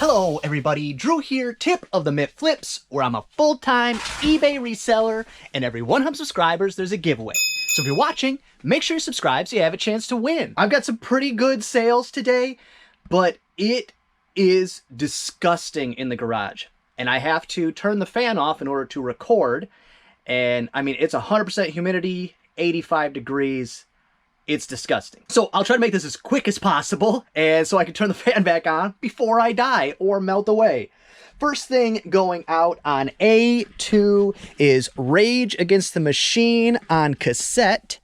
Hello everybody, Drew here, tip of the Myth Flips, where I'm a full-time eBay reseller, and every 100 subscribers there's a giveaway. So if you're watching, make sure you subscribe so you have a chance to win. I've got some pretty good sales today, but it is disgusting in the garage. And I have to turn the fan off in order to record. And I mean, it's 100% humidity, 85 degrees. It's disgusting. So I'll try to make this as quick as possible, and so I can turn the fan back on before I die or melt away. First thing going out on A2 is Rage Against the Machine on cassette.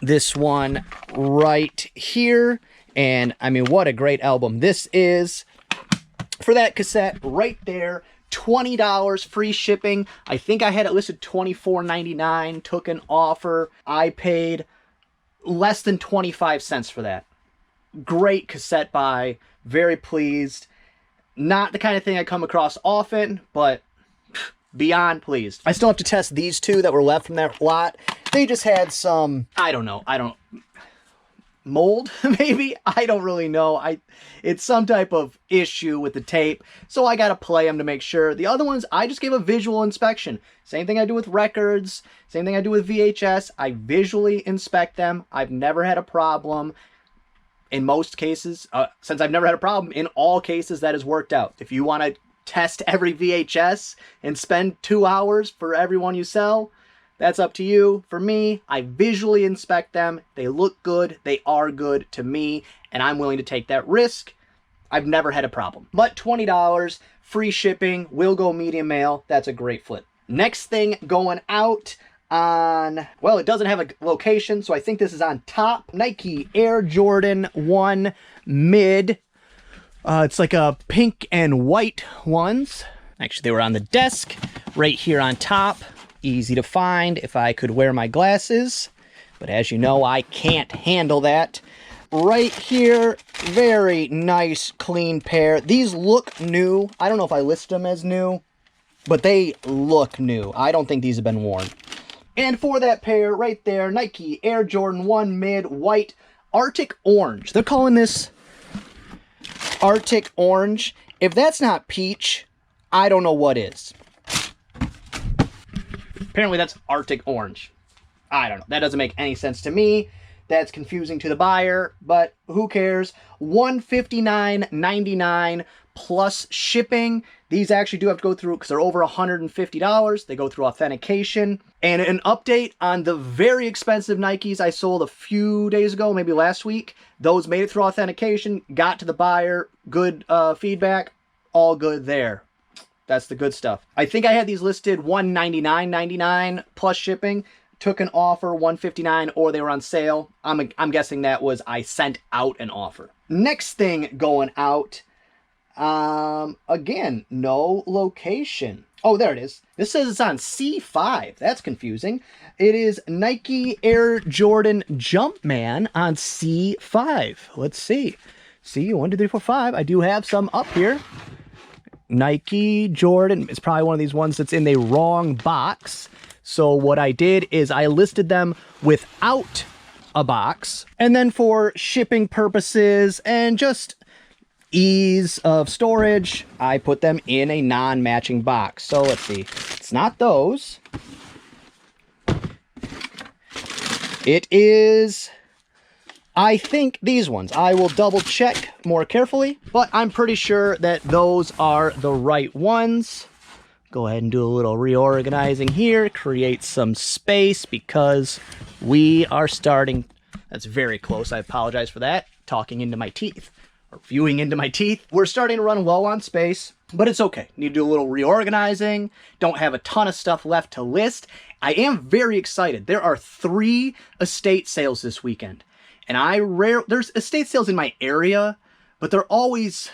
This one right here. And I mean, what a great album this is. For that cassette right there, $20 free shipping. I think I had it listed $24.99, took an offer. I paid less than 25 cents for that. Great cassette buy, very pleased. Not the kind of thing I come across often, but beyond pleased. I still have to test these two that were left from that lot. They just had some, I don't know, mold maybe, I don't really know. It's some type of issue with the tape, so I gotta play them to make sure. The other ones I just gave a visual inspection. Same thing I do with records, same thing I do with VHS. I visually inspect them. I've never had a problem. In most cases, since I've never had a problem, in all cases that has worked out. If you want to test every VHS and spend 2 hours for every one you sell, that's up to you. For me, I visually inspect them. They look good. They are good to me, and I'm willing to take that risk. I've never had a problem. But $20, free shipping, will go medium mail. That's a great flip. Next thing going out on, well, it doesn't have a location, so I think this is on top. Nike Air Jordan 1 Mid. It's like a pink and white ones. Actually, they were on the desk right here on top. Easy to find if I could wear my glasses, but as you know, I can't handle that. Right here, very nice, clean pair. These look new. I don't know if I list them as new, but they look new. I don't think these have been worn. And for that pair right there, Nike Air Jordan 1 Mid White Arctic Orange. They're calling this Arctic Orange. If that's not peach, I don't know what is. Apparently that's Arctic Orange. I don't know. That doesn't make any sense to me. That's confusing to the buyer, but who cares? $159.99 plus shipping. These actually do have to go through, because they're over $150. They go through authentication. And an update on the very expensive Nikes I sold a few days ago, maybe last week. Those made it through authentication, got to the buyer, good feedback, all good there. That's the good stuff. I think I had these listed $199.99 plus shipping. Took an offer, $159, or they were on sale. I'm guessing that was I sent out an offer. Next thing going out, again, no location. Oh, there it is. This says it's on C5. That's confusing. It is Nike Air Jordan Jumpman on C5. Let's see. See, 1, 2, 3, 4, 5. I do have some up here. Nike Jordan. It's probably one of these ones that's in the wrong box. So what I did is I listed them without a box. And then for shipping purposes and just ease of storage, I put them in a non-matching box. So let's see. It's not those. It is, I think, these ones. I will double check more carefully, but I'm pretty sure that those are the right ones. Go ahead and do a little reorganizing here, create some space because we are starting, that's very close, I apologize for that, talking into my teeth, or viewing into my teeth. We're starting to run low on space, but it's okay. Need to do a little reorganizing, don't have a ton of stuff left to list. I am very excited. There are 3 estate sales this weekend. And there's estate sales in my area, but they're always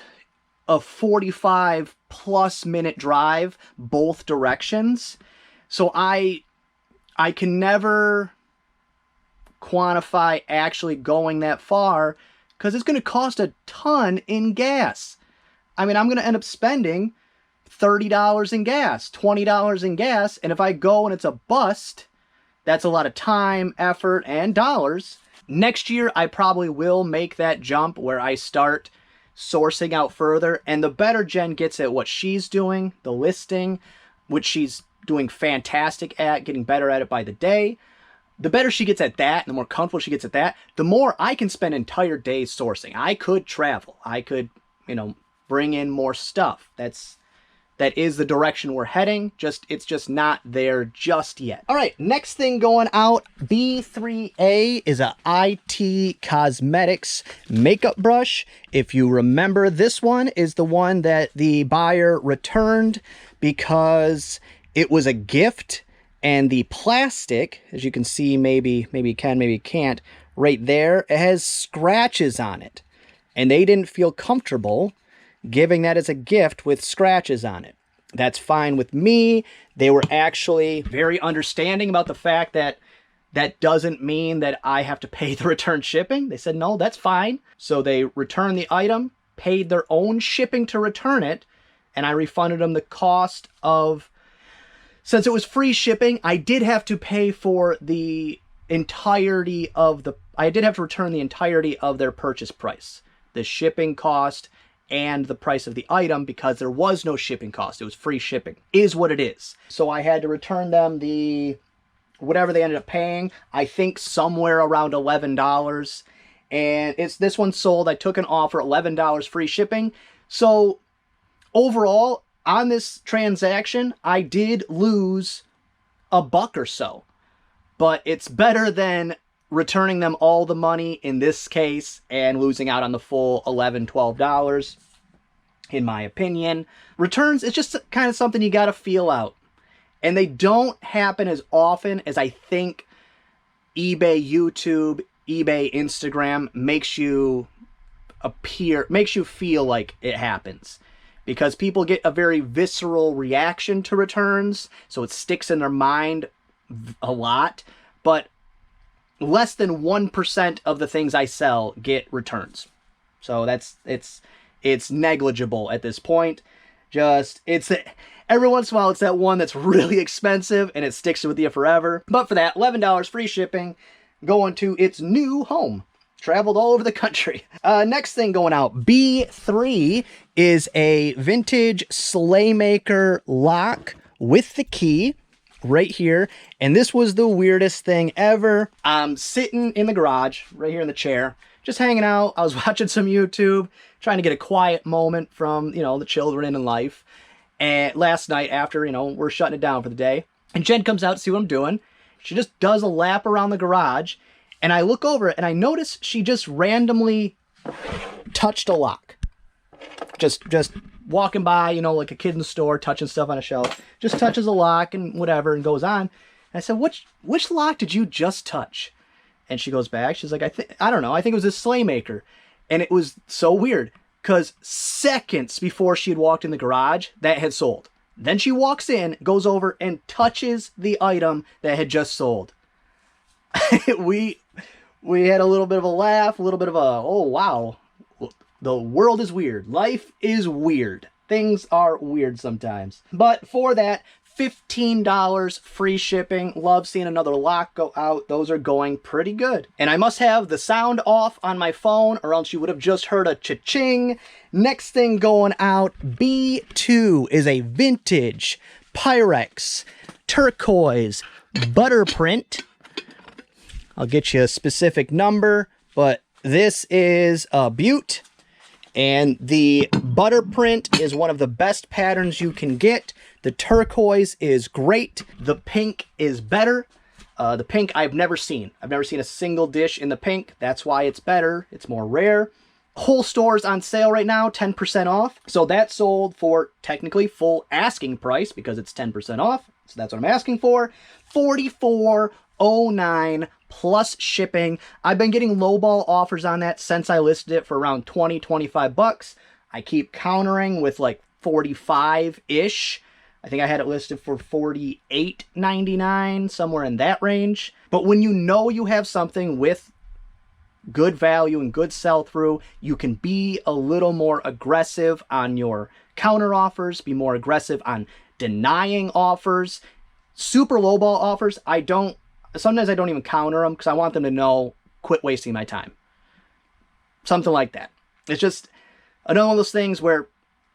a 45 plus minute drive both directions. So I can never quantify actually going that far because it's going to cost a ton in gas. I mean, I'm going to end up spending $30 in gas, $20 in gas, and if I go and it's a bust, that's a lot of time, effort, and dollars. Next year, I probably will make that jump where I start sourcing out further. And the better Jen gets at what she's doing, the listing, which she's doing fantastic at, getting better at it by the day, the better she gets at that, and the more comfortable she gets at that, the more I can spend entire days sourcing. I could travel. I could, you know, bring in more stuff. That is the direction we're heading. It's just not there just yet. All right, next thing going out, B3A is a IT Cosmetics makeup brush. If you remember, this one is the one that the buyer returned because it was a gift, and the plastic, as you can see, maybe you can, maybe you can't, right there, it has scratches on it. And they didn't feel comfortable giving that as a gift with scratches on it. That's fine with me. They were actually very understanding about the fact that that doesn't mean that I have to pay the return shipping. They said, no, that's fine. So they returned the item, paid their own shipping to return it, and I refunded them the cost of, since it was free shipping, I did have to pay for the entirety of I did have to return the entirety of their purchase price. The shipping cost and the price of the item, because there was no shipping cost. It was free shipping, is what it is. So I had to return them the, whatever they ended up paying, I think somewhere around $11. And this one sold, I took an offer, $11 free shipping. So overall, on this transaction, I did lose $1 or so. But it's better than returning them all the money in this case and losing out on the full $11, $12, in my opinion. Returns, it's just kind of something you got to feel out. And they don't happen as often as I think eBay, YouTube, eBay, Instagram makes you feel like it happens. Because people get a very visceral reaction to returns, so it sticks in their mind a lot. But less than 1% of the things I sell get returns. So it's negligible at this point. Every once in a while it's that one that's really expensive and it sticks with you forever. But for that, $11 free shipping, going to its new home. Traveled all over the country. Next thing going out, B3 is a vintage Sleigh maker lock with the key. Right here, and this was the weirdest thing ever. I'm sitting in the garage, right here in the chair, just hanging out. I was watching some YouTube, trying to get a quiet moment from, you know, the children and life. And last night, after, you know, we're shutting it down for the day, and Jen comes out to see what I'm doing. She just does a lap around the garage, and I look over and I notice she just randomly touched a lock. Just walking by, you know, like a kid in the store, touching stuff on a shelf, just touches a lock and whatever and goes on. And I said, which lock did you just touch? And she goes back. She's like, I don't know. I think it was a Sleigh maker. And it was so weird because seconds before she had walked in the garage, that had sold. Then she walks in, goes over and touches the item that had just sold. We had a little bit of a laugh, a little bit of a, oh, wow. The world is weird. Life is weird. Things are weird sometimes. But for that, $15 free shipping. Love seeing another lock go out. Those are going pretty good. And I must have the sound off on my phone or else you would have just heard a cha-ching. Next thing going out, B2 is a vintage Pyrex turquoise butter print. I'll get you a specific number, but this is a beaut. And the butter print is one of the best patterns you can get. The turquoise is great. The pink is better. The pink I've never seen. I've never seen a single dish in the pink. That's why it's better. It's more rare. Whole store's on sale right now, 10% off. So that sold for technically full asking price because it's 10% off. So that's what I'm asking for. $44.09 plus shipping. I've been getting lowball offers on that since I listed it for around 20, 25 bucks. I keep countering with like 45-ish. I think I had it listed for $48.99, somewhere in that range. But when you know you have something with good value and good sell-through, you can be a little more aggressive on your counter offers, be more aggressive on denying offers. Super lowball offers, sometimes I don't even counter them because I want them to know, quit wasting my time. Something like that. It's just, another one of those things where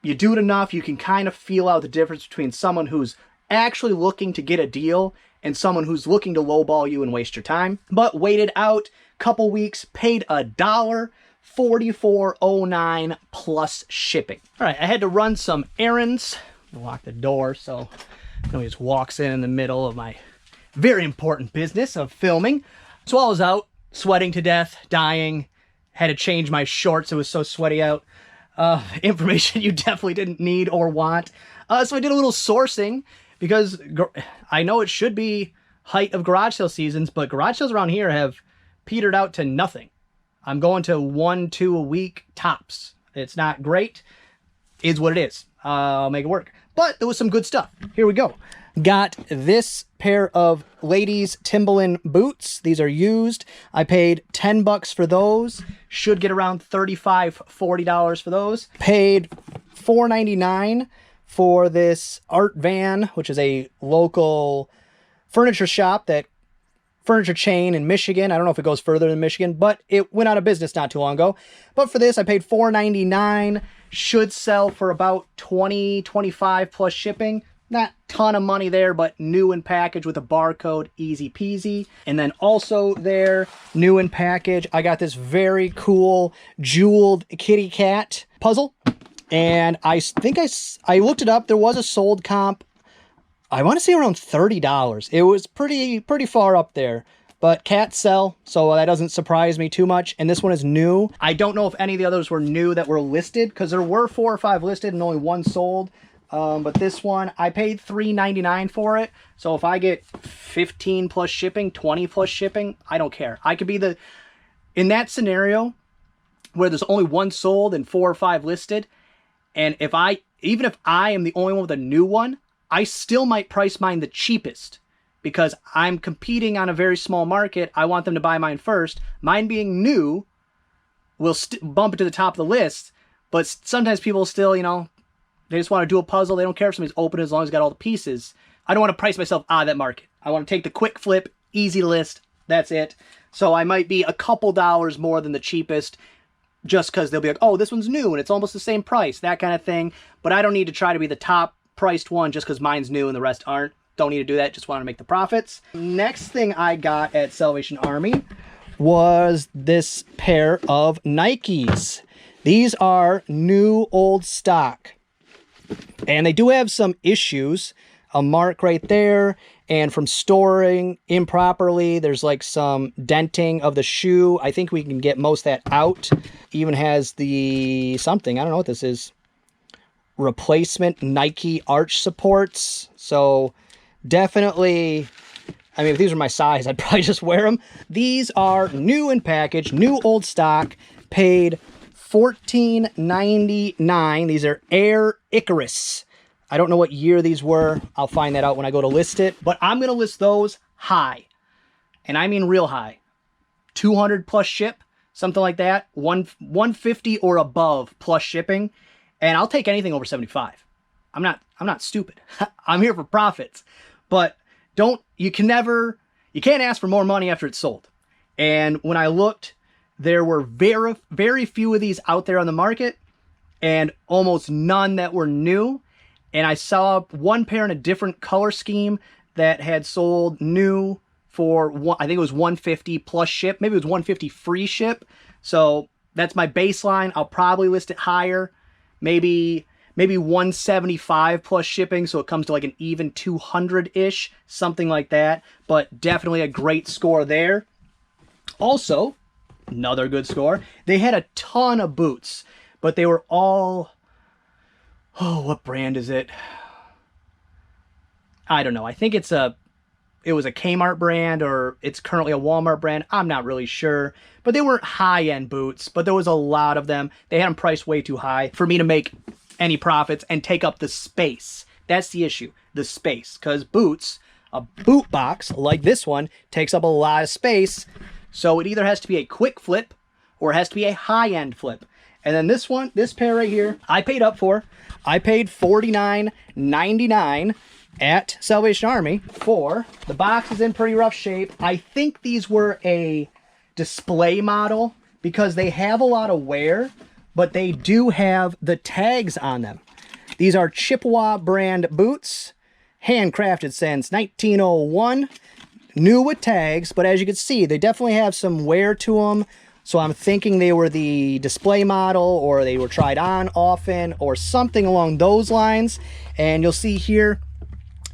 you do it enough, you can kind of feel out the difference between someone who's actually looking to get a deal and someone who's looking to lowball you and waste your time. But waited out a couple weeks, paid $1, $44.09 plus shipping. All right, I had to run some errands. Lock the door so nobody just walks in the middle of my very important business of filming. So I was out, sweating to death, dying, had to change my shorts. It was so sweaty out. Information you definitely didn't need or want. So I did a little sourcing because I know it should be height of garage sale seasons, but garage sales around here have petered out to nothing. I'm going to 1-2 a week tops. It's not great. Is what it is. I'll make it work. But there was some good stuff. Here we go. Got this pair of ladies Timberland boots. These are used. I paid 10 bucks for those. Should get around $35, $40 for those. Paid $4.99 for this Art Van, which is a local furniture shop, that furniture chain in Michigan. I don't know if it goes further than Michigan, but it went out of business not too long ago. But for this, I paid $4.99. Should sell for about $20, $25 plus shipping. Not a ton of money there, but new in package with a barcode, easy peasy. And then also there, new in package, I got this very cool jeweled kitty cat puzzle. And I think I looked it up. There was a sold comp. I want to say around $30. It was pretty far up there. But cats sell, so that doesn't surprise me too much. And this one is new. I don't know if any of the others were new that were listed, because there were 4 or 5 listed and only 1 sold. But this one, I paid $3.99 for it. So if I get 15 plus shipping, 20 plus shipping, I don't care. I could be in that scenario where there's only 1 sold and 4 or 5 listed. And even if I am the only one with a new one, I still might price mine the cheapest because I'm competing on a very small market. I want them to buy mine first. Mine being new will bump it to the top of the list. But sometimes people still, they just want to do a puzzle. They don't care if somebody's open as long as it's got all the pieces. I don't want to price myself out of that market. I want to take the quick flip, easy list. That's it. So I might be a couple dollars more than the cheapest just because they'll be like, oh, this one's new and it's almost the same price, that kind of thing. But I don't need to try to be the top priced one just because mine's new and the rest aren't. Don't need to do that. Just want to make the profits. Next thing I got at Salvation Army was this pair of Nikes. These are new old stock. And they do have some issues. A mark right there, and from storing improperly, there's like some denting of the shoe. I think we can get most of that out. Even has the something, I don't know what this is, replacement Nike arch supports. So definitely, I mean, if these were my size, I'd probably just wear them. These are new in package, new old stock, paid $14.99. These are Air Icarus. I don't know what year these were. I'll find that out when I go to list it. But I'm going to list those high. And I mean real high. 200 plus ship, something like that. 150 or above plus shipping. And I'll take anything over 75. I'm not stupid. I'm here for profits. But you can't ask for more money after it's sold. And when I looked, there were very, very few of these out there on the market and almost none that were new. And I saw one pair in a different color scheme that had sold new for, I think it was 150 plus ship. Maybe it was 150 free ship. So that's my baseline. I'll probably list it higher. Maybe 175 plus shipping. So it comes to like an even 200-ish, something like that. But definitely a great score there. Also, another good score. They had a ton of boots, but they were all, oh, what brand is it? I don't know. I think it was a Kmart brand, or it's currently a Walmart brand. I'm not really sure. But they weren't high-end boots, but there was a lot of them. They had them priced way too high for me to make any profits and take up the space. That's the issue, the space. Because boots, a boot box like this one, takes up a lot of space. So it either has to be a quick flip or it has to be a high-end flip. And then this one, this pair right here, I paid up for. I paid $49.99 at Salvation Army for. The box is in pretty rough shape. I think these were a display model because they have a lot of wear, but they do have the tags on them. These are Chippewa brand boots, handcrafted since 1901, new with tags, but as you can see, they definitely have some wear to them. So I'm thinking they were the display model, or they were tried on often, or something along those lines. And you'll see here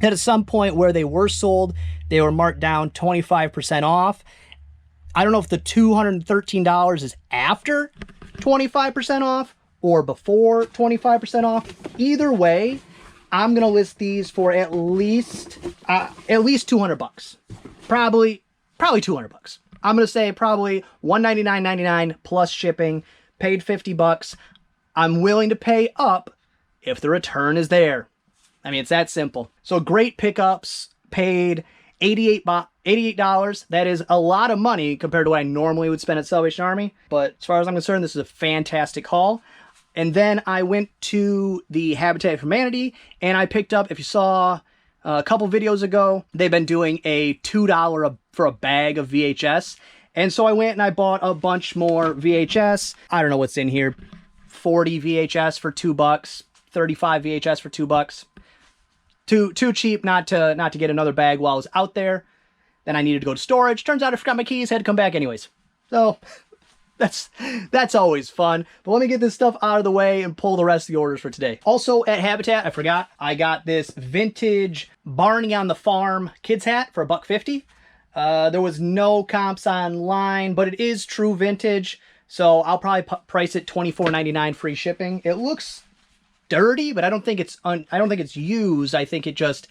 that at some point where they were sold, they were marked down 25% off. I don't know if the $213 is after 25% off or before 25% off. Either way, I'm gonna list these for at least 200 bucks. Probably 200 bucks. I'm gonna say probably $199.99 plus shipping. Paid 50 bucks. I'm willing to pay up if the return is there. I mean, it's that simple. So great pickups. Paid $88. That is a lot of money compared to what I normally would spend at Salvation Army. But as far as I'm concerned, this is a fantastic haul. And then I went to the Habitat for Humanity, and I picked up, if you saw a couple videos ago, they've been doing a $2 for a bag of VHS. And so I went and I bought a bunch more VHS. I don't know what's in here. 40 VHS for $2, 35 VHS for $2. Too cheap not to get another bag while I was out there. Then I needed to go to storage. Turns out I forgot my keys, had to come back anyways. So that's always fun. But let me get this stuff out of the way and pull the rest of the orders for today. Also at Habitat, I forgot, I got this vintage Barney on the Farm kids hat for $1.50. There was no comps online, but it is true vintage. So I'll probably price it $24.99 free shipping. It looks dirty, but I don't think it's used. I think it just,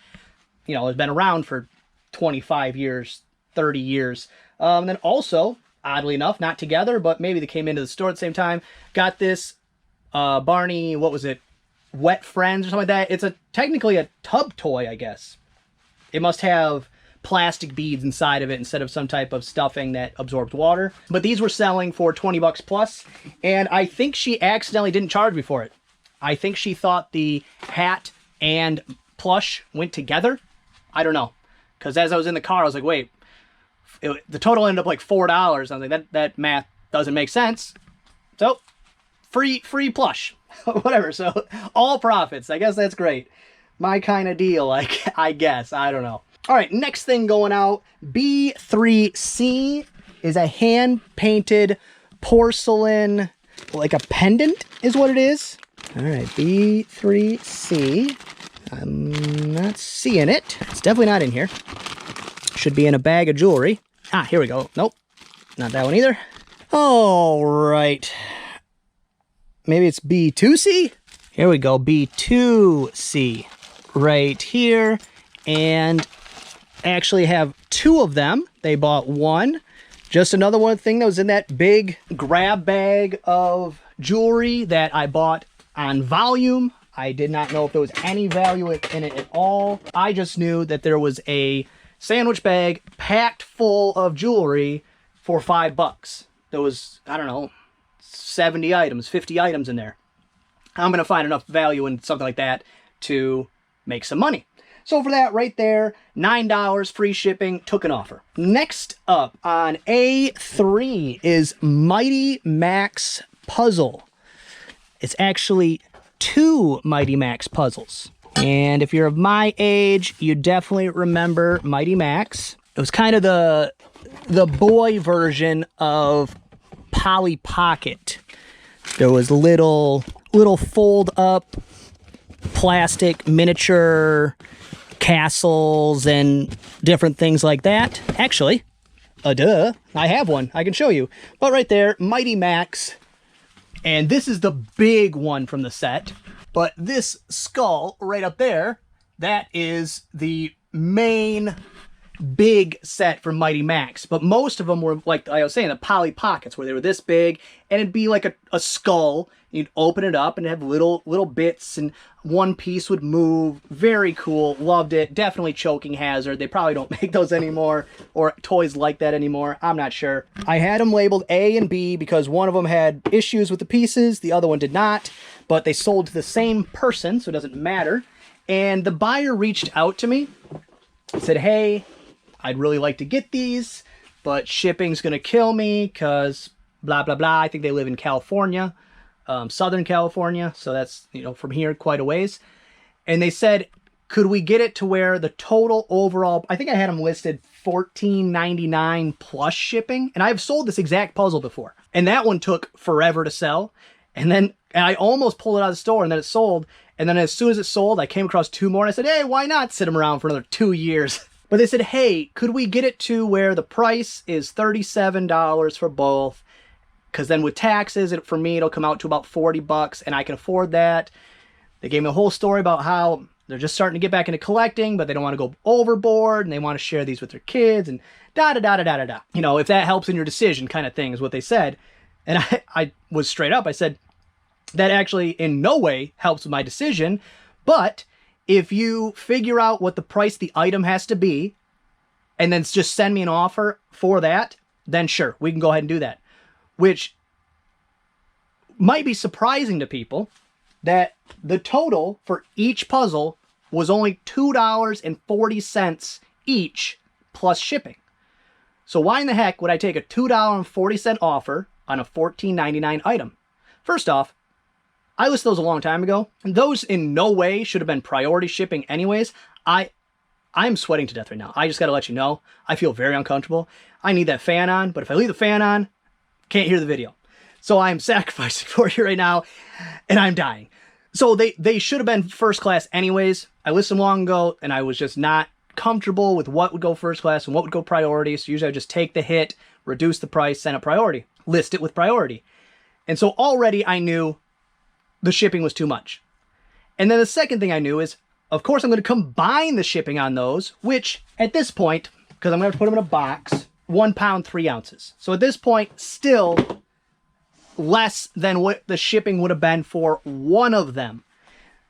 has been around for 25 years, 30 years. And then also, oddly enough, not together, but maybe they came into the store at the same time, got this Barney, what was it? Wet Friends or something like that. It's technically a tub toy, I guess. It must have plastic beads inside of it instead of some type of stuffing that absorbs water. But these were selling for 20 bucks plus, and I think she accidentally didn't charge me for it. I think she thought the hat and plush went together. I don't know. Because as I was in the car, I was like, wait, the total ended up like $4. I was like, that math doesn't make sense. So, free plush. Whatever. So, all profits. I guess that's great. My kind of deal, I guess. I don't know. All right, next thing going out. B3C is a hand-painted porcelain, like a pendant is what it is. All right, B3C. I'm not seeing it. It's definitely not in here. Should be in a bag of jewelry. Ah, here we go. Nope, not that one either. All right. Maybe it's B2C? Here we go, B2C. Right here. And I actually have two of them. They bought one. Just another one thing that was in that big grab bag of jewelry that I bought on volume. I did not know if there was any value in it at all. I just knew that there was a sandwich bag packed full of jewelry for $5. There was, I don't know, 70 items, 50 items in there. I'm going to find enough value in something like that to make some money. So for that right there, $9 free shipping, took an offer. Next up on A3 is Mighty Max Puzzle. It's actually 2 Mighty Max puzzles. And if you're of my age, you definitely remember Mighty Max. It was kind of the boy version of Polly Pocket. There was little fold up plastic miniature castles and different things like that. Actually, I have one. I can show you. But right there, Mighty Max. And this is the big one from the set. But this skull right up there, that is the main big set from Mighty Max. But most of them were, like I was saying, the Polly Pockets, where they were this big, and it'd be like a skull. You'd open it up and have little bits, and one piece would move. Very cool. Loved it. Definitely choking hazard. They probably don't make those anymore, or toys like that anymore. I'm not sure. I had them labeled A and B because one of them had issues with the pieces, the other one did not, but they sold to the same person, so it doesn't matter. And the buyer reached out to me and said, hey, I'd really like to get these, but shipping's gonna kill me because blah, blah, blah. I think they live in California. Southern California. So that's, you know, from here quite a ways. And they said, could we get it to where the total overall, I think I had them listed $14.99 plus shipping. And I've sold this exact puzzle before. And that one took forever to sell. And I almost pulled it out of the store and then it sold. And then as soon as it sold, I came across 2 more and I said, hey, why not sit them around for another 2 years? But they said, hey, could we get it to where the price is $37 for both? Because then with taxes, for me, it'll come out to about $40 and I can afford that. They gave me a whole story about how they're just starting to get back into collecting, but they don't want to go overboard and they want to share these with their kids and da-da-da-da-da-da-da. You know, if that helps in your decision kind of thing is what they said. And I was straight up. I said, that actually in no way helps with my decision, but if you figure out what the price the item has to be and then just send me an offer for that, then sure, we can go ahead and do that. Which might be surprising to people that the total for each puzzle was only $2.40 each plus shipping. So why in the heck would I take a $2.40 offer on a $14.99 item? First off, I listed those a long time ago. And those in no way should have been priority shipping anyways. I'm sweating to death right now. I just got to let you know. I feel very uncomfortable. I need that fan on, but if I leave the fan on, can't hear the video. So I'm sacrificing for you right now, and I'm dying. So they should have been first class anyways. I listed them long ago, and I was just not comfortable with what would go first class and what would go priority. So usually I just take the hit, reduce the price, send it priority, list it with priority. And so already I knew the shipping was too much. And then the second thing I knew is, of course, I'm going to combine the shipping on those, which at this point, because I'm going to have to put them in a box, 1 pound, 3 ounces. So at this point, still less than what the shipping would have been for one of them.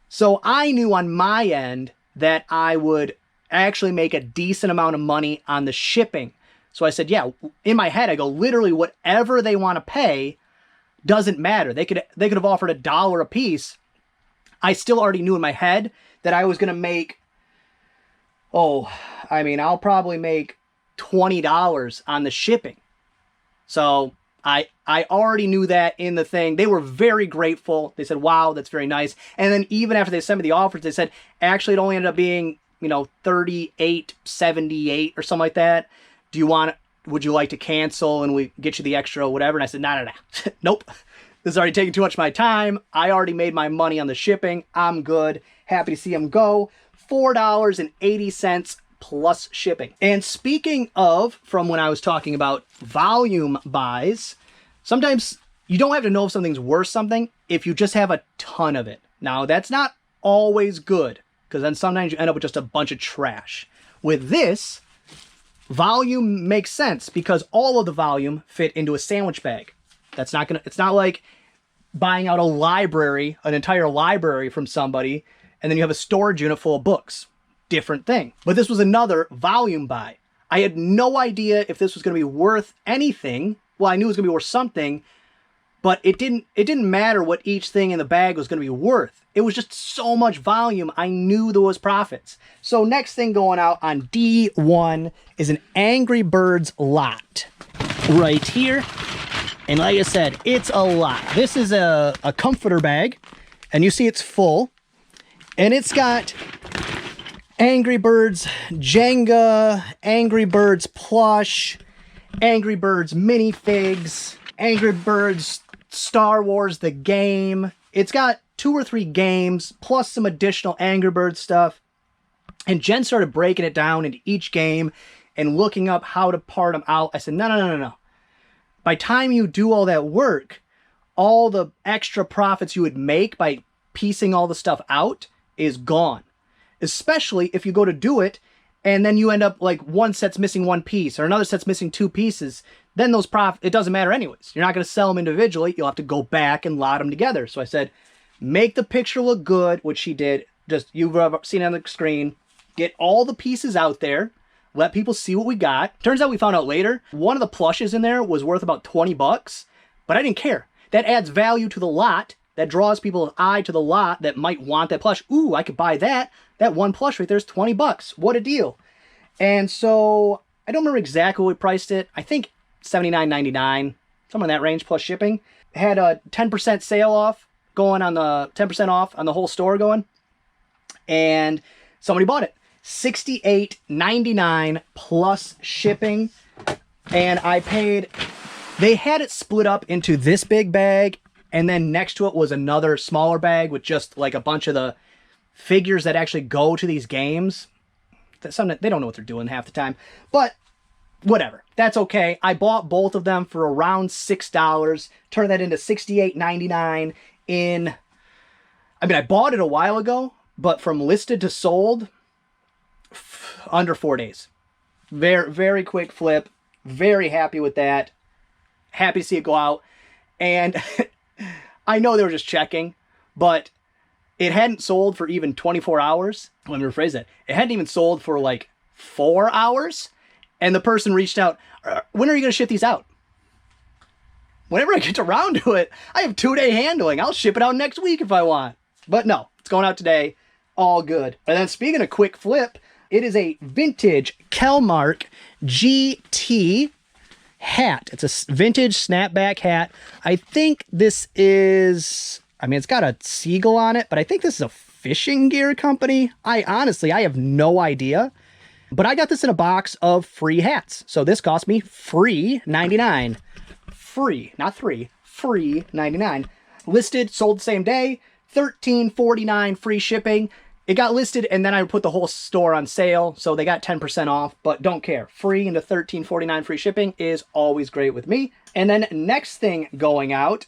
So I knew on my end that I would actually make a decent amount of money on the shipping. So I said, yeah, in my head, I go, literally whatever they want to pay doesn't matter. They could have offered $1 a piece. I still already knew in my head that I was going to make, I'll probably make $20 on the shipping. So I already knew that in the thing. They were very grateful. They said, wow, that's very nice. And then even after they sent me the offers, they said, actually, it only ended up being, $38.78 or something like that. Would you like to cancel and we get you the extra or whatever? And I said, no. Nope. This is already taking too much of my time. I already made my money on the shipping. I'm good. Happy to see them go. $4.80 plus shipping. And speaking of, from when I was talking about volume buys, sometimes you don't have to know if something's worth something if you just have a ton of it. Now, that's not always good, because then sometimes you end up with just a bunch of trash. With this, volume makes sense because all of the volume fit into a sandwich bag. It's not like buying out an entire library from somebody, and then you have a storage unit full of books. Different thing. But this was another volume buy. I had no idea if this was going to be worth anything. Well, I knew it was going to be worth something, but it didn't matter what each thing in the bag was going to be worth. It was just so much volume. I knew there was profits. So next thing going out on D1 is an Angry Birds lot right here. And like I said, it's a lot. This is a comforter bag, and you see it's full, and it's got Angry Birds Jenga, Angry Birds plush, Angry Birds minifigs, Angry Birds Star Wars the game. It's got 2 or 3 games, plus some additional Angry Birds stuff. And Jen started breaking it down into each game and looking up how to part them out. I said, no. By the time you do all that work, all the extra profits you would make by piecing all the stuff out is gone. Especially if you go to do it and then you end up like one set's missing 1 piece or another set's missing 2 pieces. Then those it doesn't matter anyways. You're not going to sell them individually. You'll have to go back and lot them together. So I said, make the picture look good, which she did. Just, you've seen it on the screen. Get all the pieces out there. Let people see what we got. Turns out we found out later, one of the plushes in there was worth about $20, but I didn't care. That adds value to the lot. That draws people's eye to the lot that might want that plush. Ooh, I could buy that. That one plush right there is $20. What a deal. And so I don't remember exactly what we priced it. I think $79.99, somewhere in that range plus shipping. had a 10% sale off going on the 10% off on the whole store going, and somebody bought it. $68.99 plus shipping, and I paid. They had it split up into this big bag, and then next to it was another smaller bag with just like a bunch of the figures that actually go to these games. They don't know what they're doing half the time, but whatever. That's okay. I bought both of them for around $6. Turned that into $68.99 in... I mean, I bought it a while ago, but from listed to sold, under 4 days. Very, very quick flip. Very happy with that. Happy to see it go out. And I know they were just checking, but it hadn't sold for even 24 hours. Let me rephrase that. It hadn't even sold for like 4 hours. And the person reached out, when are you going to ship these out? Whenever I get around to it, I have 2-day handling. I'll ship it out next week if I want. But no, it's going out today. All good. And then speaking of quick flip, it is a vintage Kelmark GT hat. It's a vintage snapback hat. I think this is, I mean, it's got a seagull on it, but I think this is a fishing gear company. I have no idea. But I got this in a box of free hats. So this cost me free 99. Free, not three, free 99. Listed, sold the same day, $13.49 free shipping. It got listed and then I put the whole store on sale, so they got 10% off, but don't care. Free into $13.49 free shipping is always great with me. And then next thing going out,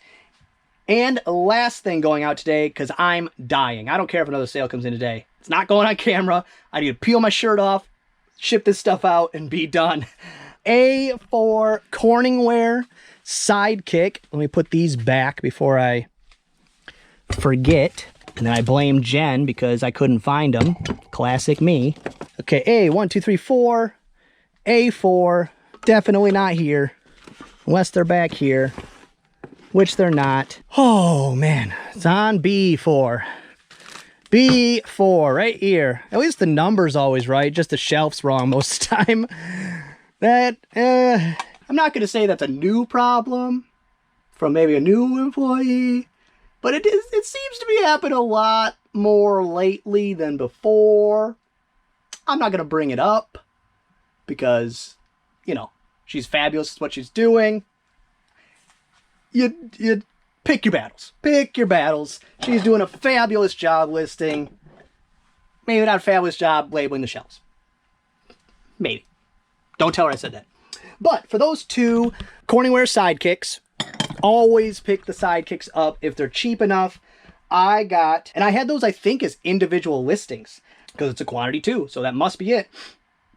and last thing going out today, because I'm dying. I don't care if another sale comes in today. It's not going on camera. I need to peel my shirt off, ship this stuff out, and be done. A4 Corningware Sidekick. Let me put these back before I forget. And then I blame Jen because I couldn't find them. Classic me. Okay, A1, 2, 3, 4. A4. Definitely not here. Unless they're back here. Which they're not. Oh, man. It's on B4. B4, right here. At least the number's always right. Just the shelf's wrong most of the time. That, I'm not going to say that's a new problem from maybe a new employee. But it seems to be happening a lot more lately than before. I'm not going to bring it up because, you know, she's fabulous at what she's doing. You pick your battles. Pick your battles. She's doing a fabulous job listing. Maybe not a fabulous job labeling the shelves. Maybe. Don't tell her I said that. But for those two Corningware Sidekicks, always pick the Sidekicks up if they're cheap enough. I got, and I had those I think as individual listings because it's a quantity too, so that must be it.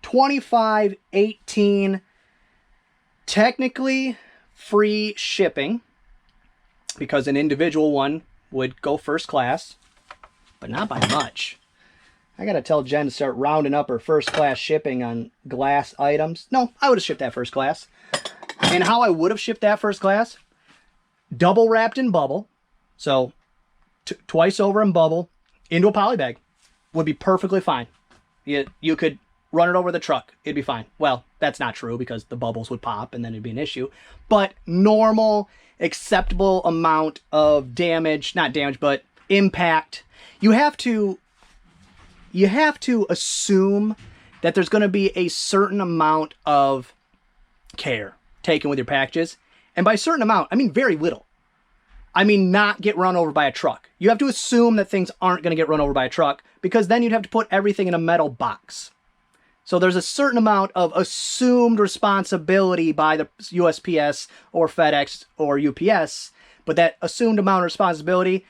$25.18, technically free shipping because an individual one would go first class, but not by much. I gotta tell Jen to start rounding up her first class shipping on glass items. No, I would have shipped that first class. And how I would have shipped that first class? Double wrapped in bubble, so twice over in bubble, into a poly bag. Would be perfectly fine. You could run it over the truck. It'd be fine. Well, that's not true because the bubbles would pop and then it'd be an issue. But normal, acceptable amount of damage, not damage, but impact. You have to assume that there's going to be a certain amount of care taken with your packages. And by a certain amount, I mean very little. I mean not get run over by a truck. You have to assume that things aren't going to get run over by a truck because then you'd have to put everything in a metal box. So there's a certain amount of assumed responsibility by the USPS or FedEx or UPS, but that assumed amount of responsibility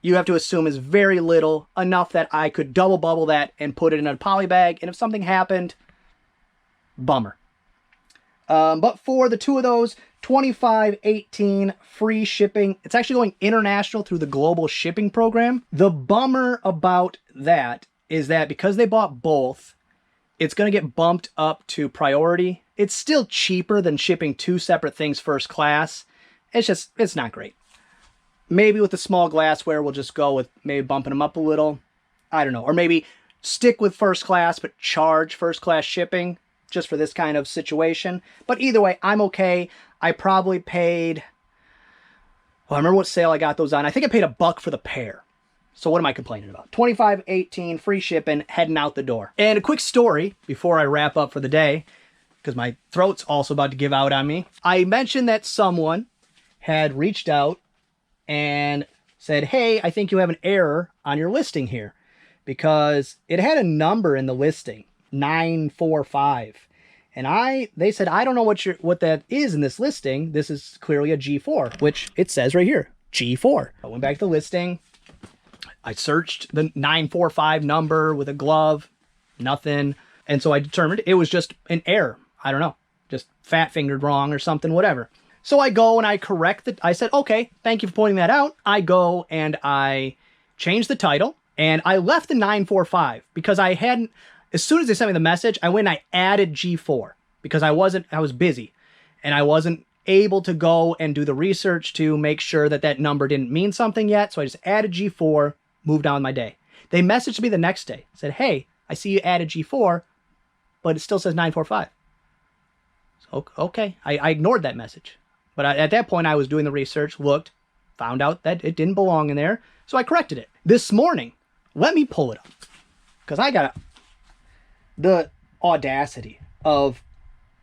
you have to assume is very little, enough that I could double bubble that and put it in a poly bag, and if something happened, bummer. But for the two of those, $25.18 free shipping. It's actually going international through the global shipping program. The bummer about that is that because they bought both, it's going to get bumped up to priority. It's still cheaper than shipping two separate things first class. It's not great. Maybe with the small glassware, we'll just go with maybe bumping them up a little. I don't know. Or maybe stick with first class, but charge first class shipping just for this kind of situation. But either way, I'm okay. I probably paid, Oh, I remember what sale I got those on. I think I paid $1 for the pair. So what am I complaining about? $25.18, free shipping, heading out the door. And a quick story before I wrap up for the day, because my throat's also about to give out on me. I mentioned that someone had reached out and said, hey, I think you have an error on your listing here, because it had a number in the listing, 945. And they said, I don't know what that is in this listing. This is clearly a G4, which it says right here, G4. I went back to the listing. I searched the 945 number with a glove, nothing. And so I determined it was just an error. I don't know, just fat fingered wrong or something, whatever. So I go and I correct it. I said, okay, thank you for pointing that out. I go and I changed the title and I left the 945 because I hadn't, as soon as they sent me the message, I went and I added G4 because I was busy and I wasn't able to go and do the research to make sure that that number didn't mean something yet. So I just added G4, moved on with my day. They messaged me the next day, said, hey, I see you added G4, but it still says 945. So, okay, I ignored that message. But at that point, I was doing the research, looked, found out that it didn't belong in there, so I corrected it. This morning, let me pull it up, because I got the audacity of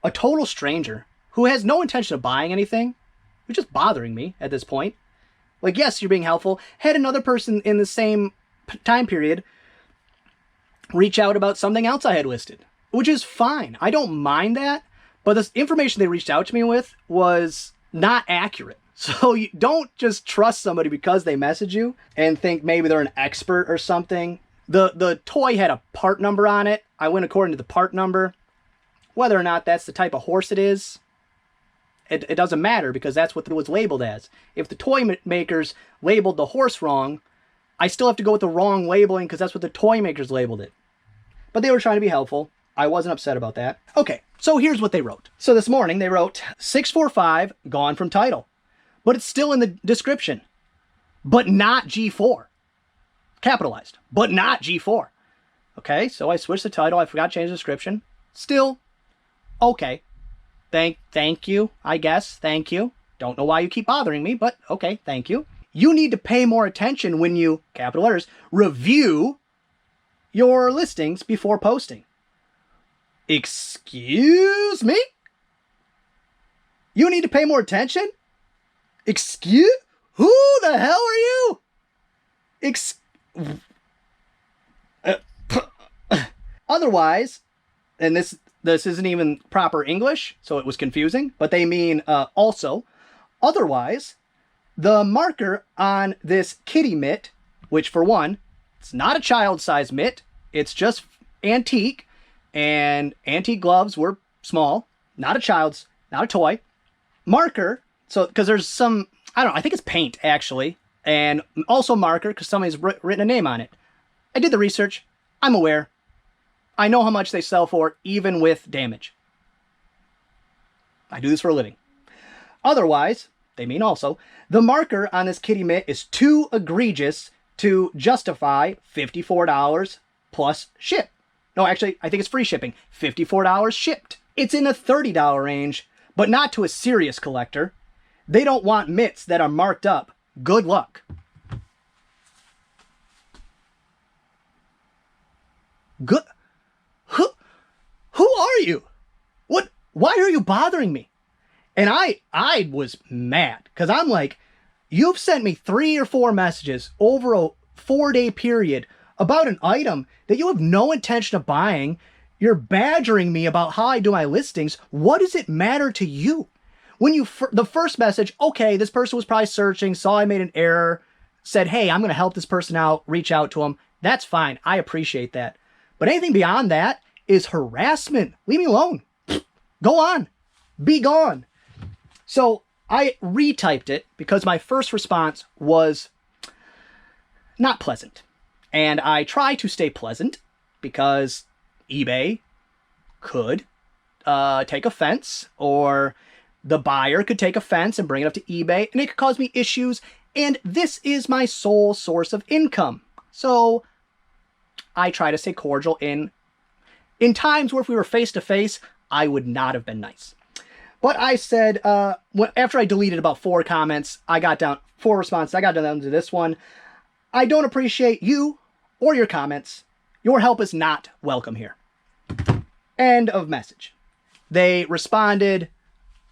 a total stranger who has no intention of buying anything, who's just bothering me at this point. Like, yes, you're being helpful. Had another person in the same time period reach out about something else I had listed, which is fine. I don't mind that, but the information they reached out to me with was not accurate. So you don't just trust somebody because they message you and think maybe they're an expert or something. The toy had a part number on it. I went according to the part number. Whether or not that's the type of horse it is, it doesn't matter because that's what it was labeled as. If the toy makers labeled the horse wrong, I still have to go with the wrong labeling because that's what the toy makers labeled it. But they were trying to be helpful. I wasn't upset about that. Okay, so here's what they wrote. So this morning they wrote 645 gone from title, but it's still in the description, but not G4. Capitalized, but not G4. Okay, so I switched the title. I forgot to change the description. Still, okay. Thank you, I guess. Thank you. Don't know why you keep bothering me, but okay, thank you. You need to pay more attention when you, capital letters, review your listings before posting. Excuse me? You need to pay more attention? Who the hell are you? Otherwise, and this isn't even proper English, so it was confusing, but they mean also, otherwise, the marker on this kitty mitt, which for one, it's not a child-size mitt, it's just antique, and antique gloves were small, not a toy. Marker, so, because there's some, I don't know, I think it's paint, actually, and also marker, because somebody's written a name on it. I did the research. I'm aware. I know how much they sell for, even with damage. I do this for a living. Otherwise, they mean also, the marker on this kitty mitt is too egregious to justify $54 plus ship. No, actually, I think it's free shipping. $54 shipped. It's in the $30 range, but not to a serious collector. They don't want mitts that are marked up. Good luck. Good. Who are you? What? Why are you bothering me? And I was mad because I'm like, you've sent me 3 or 4 messages over a 4-day period about an item that you have no intention of buying. You're badgering me about how I do my listings. What does it matter to you? When you, the first message, okay, this person was probably searching, saw I made an error, said, hey, I'm going to help this person out, reach out to them. That's fine. I appreciate that. But anything beyond that is harassment. Leave me alone. Go on. Be gone. So I retyped it because my first response was not pleasant. And I try to stay pleasant because eBay could take offense, or the buyer could take offense and bring it up to eBay, and it could cause me issues. And this is my sole source of income. So I try to stay cordial in times where if we were face to face, I would not have been nice. But I said, after I deleted about 4 comments, I got down 4 responses. I got down to this one. I don't appreciate you or your comments. Your help is not welcome here. End of message. They responded,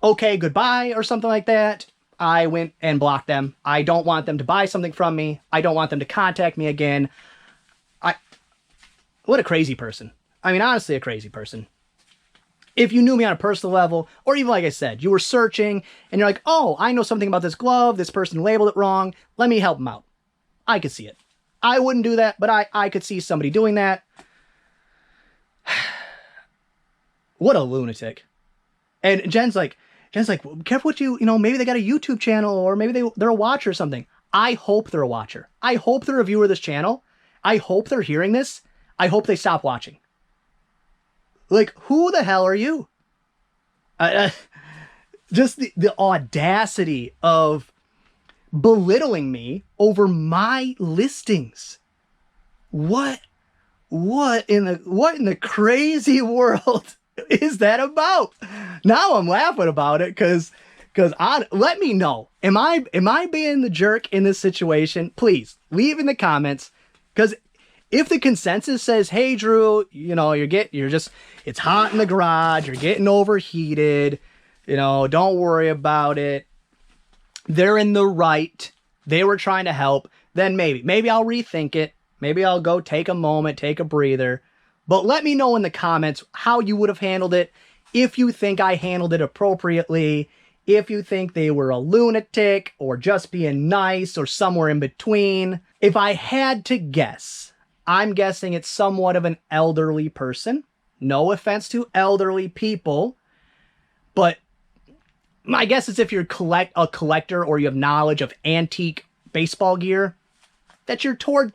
okay, goodbye, or something like that. I went and blocked them. I don't want them to buy something from me. I don't want them to contact me again. What a crazy person. I mean, honestly, a crazy person. If you knew me on a personal level, or even like I said, you were searching and you're like, oh, I know something about this glove. This person labeled it wrong. Let me help them out. I could see it. I wouldn't do that, but I could see somebody doing that. What a lunatic. And Jen's like, well, careful what you know, maybe they got a YouTube channel or maybe they're a watcher or something. I hope they're a watcher. I hope they're a viewer of this channel. I hope they're hearing this. I hope they stop watching. Like, who the hell are you? Just the audacity of belittling me over my listings. What in the crazy world is that about? Now I'm laughing about it because let me know. Am I being the jerk in this situation? Please leave in the comments, because if the consensus says, hey Drew, you know, it's hot in the garage, you're getting overheated, you know, don't worry about it. They're in the right. They were trying to help. Then maybe I'll rethink it. Maybe I'll go take a moment, take a breather. But let me know in the comments how you would have handled it. If you think I handled it appropriately, if you think they were a lunatic or just being nice or somewhere in between. If I had to guess, I'm guessing it's somewhat of an elderly person. No offense to elderly people, but my guess is if you're a collector or you have knowledge of antique baseball gear, that you're toward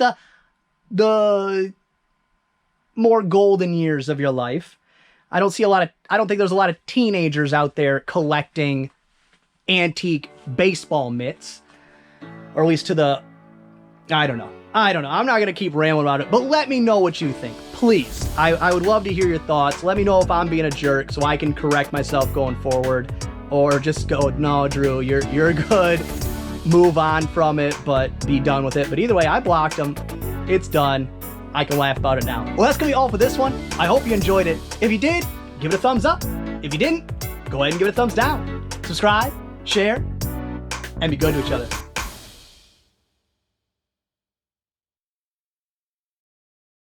the more golden years of your life. I don't think there's a lot of teenagers out there collecting antique baseball mitts, or at least I don't know. I'm not going to keep rambling about it, but let me know what you think. Please. I would love to hear your thoughts. Let me know if I'm being a jerk so I can correct myself going forward, or just go, no, Drew, you're good. Move on from it, but be done with it. But either way, I blocked them. It's done. I can laugh about it now. Well, that's going to be all for this one. I hope you enjoyed it. If you did, give it a thumbs up. If you didn't, go ahead and give it a thumbs down. Subscribe, share, and be good to each other.